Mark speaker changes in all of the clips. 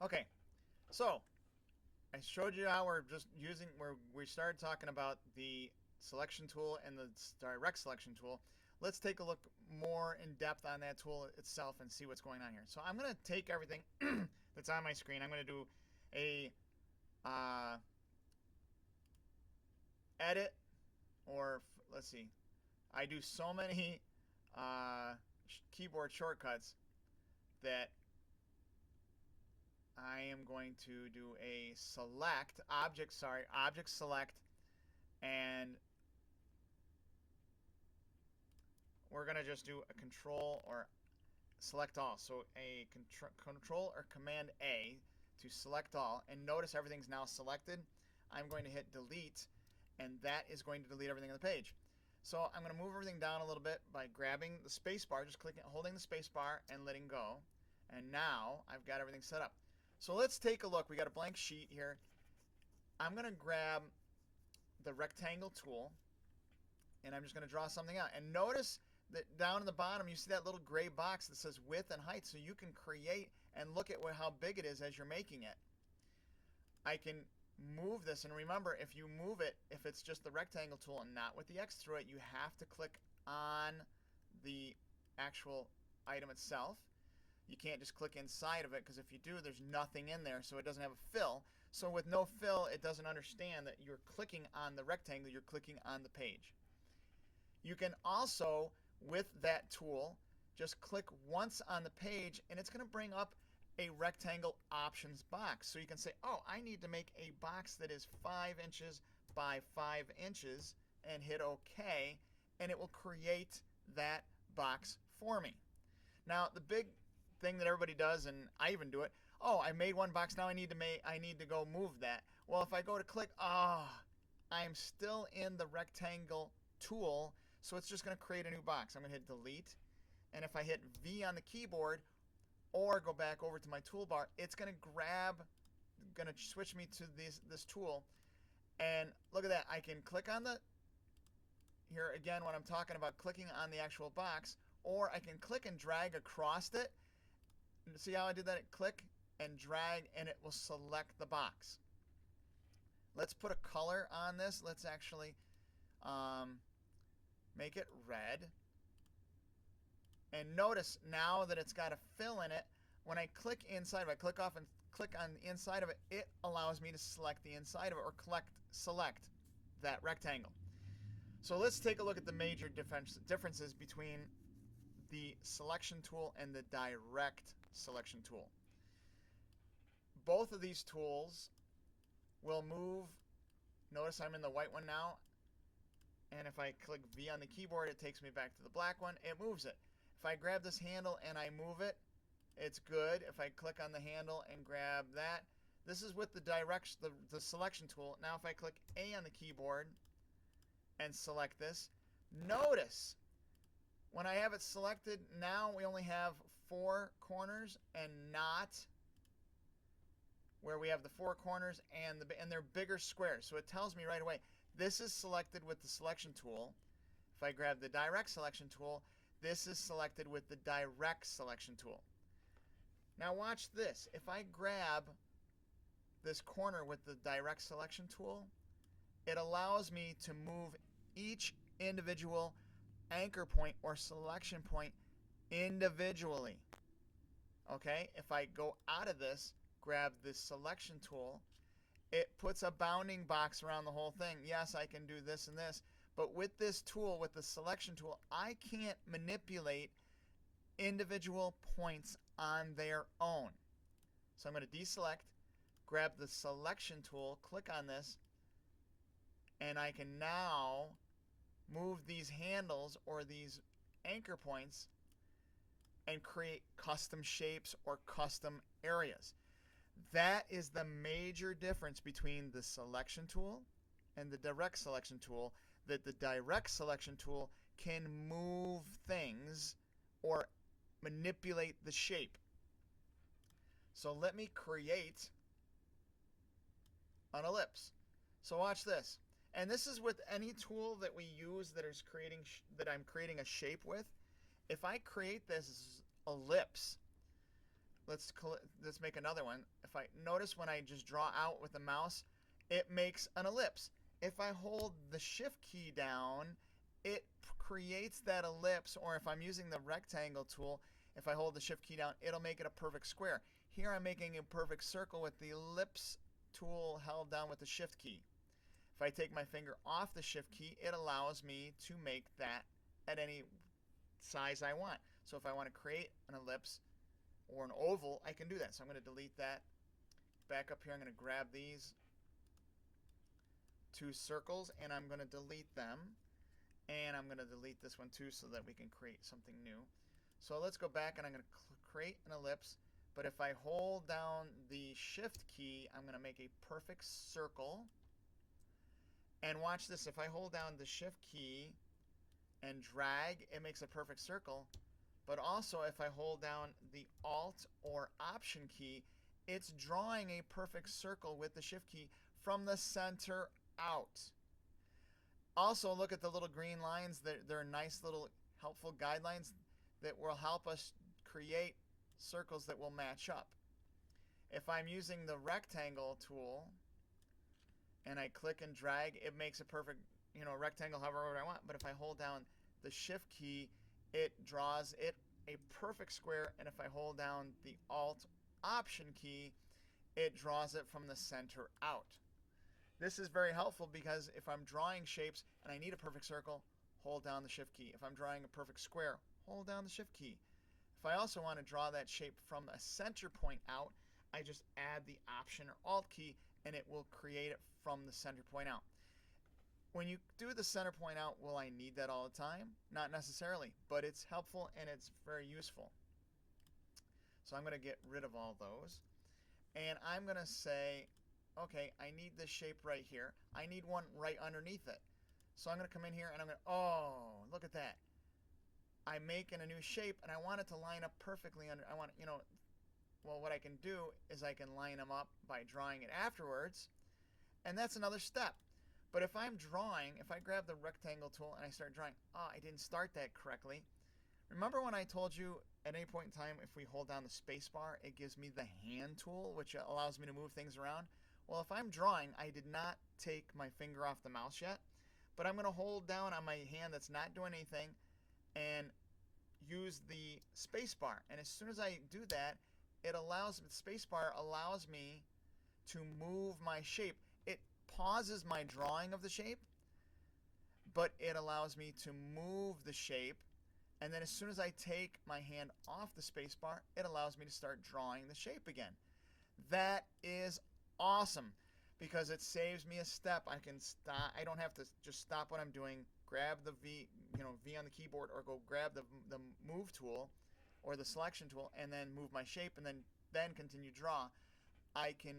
Speaker 1: Okay, so I showed you how we're just using where we started talking about the selection tool and the direct selection tool. Let's take a look more in depth on that tool itself and see what's going on here. So I'm going to take everything that's on my screen. I'm going to do a uh, edit, or let's see. I do so many keyboard shortcuts that I am going to do a select object select, and we're going to just do a control or select all. So a control or command A to select all, and notice everything's now selected. I'm going to hit delete, and that is going to delete everything on the page. So I'm going to move everything down a little bit by grabbing the space bar, just clicking, holding the space bar and letting go. And now I've got everything set up. So let's take a look. We got a blank sheet here. I'm going to grab the rectangle tool, and I'm just going to draw something out. And notice that down in the bottom you see that little gray box that says width and height, so you can create and look at how big it is as you're making it. I can move this, and remember, if you move it, if it's just the rectangle tool and not with the X through it, you have to click on the actual item itself. You can't just click inside of it, because if you do, there's nothing in there, so it doesn't have a fill. So with no fill, it doesn't understand that you're clicking on the rectangle, you're clicking on the page. You can also, with that tool, just click once on the page, and it's going to bring up a rectangle options box. So you can say, oh, I need to make a box that is 5 inches by 5 inches, and hit OK, and it will create that box for me. Now, the big thing that everybody does, and I even do it, oh, I made one box, now I need to go move that. Well, if I go to click, I'm still in the rectangle tool, so it's just going to create a new box. I'm going to hit delete, and if I hit V on the keyboard or go back over to my toolbar, it's going to switch me to this tool. And look at that, I can click on here again when I'm talking about clicking on the actual box, or I can click and drag across it. See how I did that? Click and drag, and it will select the box. Let's put a color on this. Let's actually make it red. And notice now that it's got a fill in it, when I click inside, if I click off and click on the inside of it, it allows me to select the inside of it, or select that rectangle. So let's take a look at the major differences between the selection tool and the direct selection tool. Both of these tools will move. Notice I'm in the white one now, and if I click V on the keyboard, it takes me back to the black one. It moves it. If I grab this handle and I move it, it's good. If I click on the handle and grab that, this is with the selection tool. Now if I click A on the keyboard and select this, notice when I have it selected, now we only have 4 corners, and not where we have the 4 corners and they're bigger squares. So it tells me right away this is selected with the selection tool. If I grab the direct selection tool, this is selected with the direct selection tool. Now watch this. If I grab this corner with the direct selection tool, it allows me to move each individual anchor point or selection point individually. Okay, if I go out of this, grab this selection tool, it puts a bounding box around the whole thing. Yes, I can do this and this, but with this tool, with the selection tool, I can't manipulate individual points on their own. So I'm going to deselect, grab the selection tool, click on this, and I can now move these handles or these anchor points and create custom shapes or custom areas. That is the major difference between the selection tool and the direct selection tool, that the direct selection tool can move things or manipulate the shape. So let me create an ellipse. So watch this. And this is with any tool that we use that is I'm creating a shape with. If I create this ellipse, let's make another one. If I notice when I just draw out with the mouse, it makes an ellipse. If I hold the shift key down, it creates that ellipse, or if I'm using the rectangle tool, if I hold the shift key down, it'll make it a perfect square. Here I'm making a perfect circle with the ellipse tool held down with the shift key. If I take my finger off the shift key, it allows me to make that at any size I want. So if I want to create an ellipse or an oval, I can do that. So I'm going to delete that. Back up here, I'm going to grab these two circles and I'm going to delete them. And I'm going to delete this one too so that we can create something new. So let's go back and I'm going to create an ellipse. But if I hold down the shift key, I'm going to make a perfect circle. And watch this. If I hold down the shift key and drag, it makes a perfect circle. But also if I hold down the alt or option key, it's drawing a perfect circle with the shift key from the center out. Also, look at the little green lines. They're nice little helpful guidelines that will help us create circles that will match up. If I'm using the rectangle tool and I click and drag, it makes a perfect, rectangle however I want. But if I hold down the shift key, it draws it a perfect square. And if I hold down the alt option key, it draws it from the center out. This is very helpful because if I'm drawing shapes and I need a perfect circle, hold down the shift key. If I'm drawing a perfect square, hold down the shift key. If I also want to draw that shape from a center point out, I just add the option or alt key and it will create it from the center point out. When you do the center point out, will I need that all the time? Not necessarily, but it's helpful and it's very useful. So I'm going to get rid of all those. And I'm going to say, okay, I need this shape right here. I need one right underneath it. So I'm going to come in here and I'm going to, oh, look at that. I'm making a new shape and I want it to line up perfectly under, well, what I can do is I can line them up by drawing it afterwards. And that's another step. But if I'm drawing, if I grab the rectangle tool and I start drawing, I didn't start that correctly. Remember when I told you at any point in time, if we hold down the space bar, it gives me the hand tool, which allows me to move things around? Well, if I'm drawing, I did not take my finger off the mouse yet, but I'm going to hold down on my hand that's not doing anything and use the space bar. And as soon as I do that, the space bar allows me to move my shape. It pauses my drawing of the shape, but it allows me to move the shape. And then as soon as I take my hand off the space bar, it allows me to start drawing the shape again. That is awesome because it saves me a step. I can stop. I don't have to just stop what I'm doing, grab the V on the keyboard, or go grab the move tool or the selection tool and then move my shape and then continue draw. I can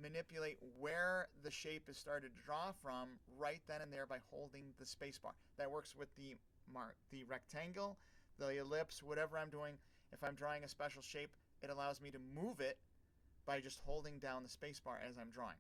Speaker 1: manipulate where the shape is started to draw from right then and there by holding the space bar. That works with the rectangle, the ellipse, whatever I'm doing. If I'm drawing a special shape, it allows me to move it by just holding down the space bar as I'm drawing.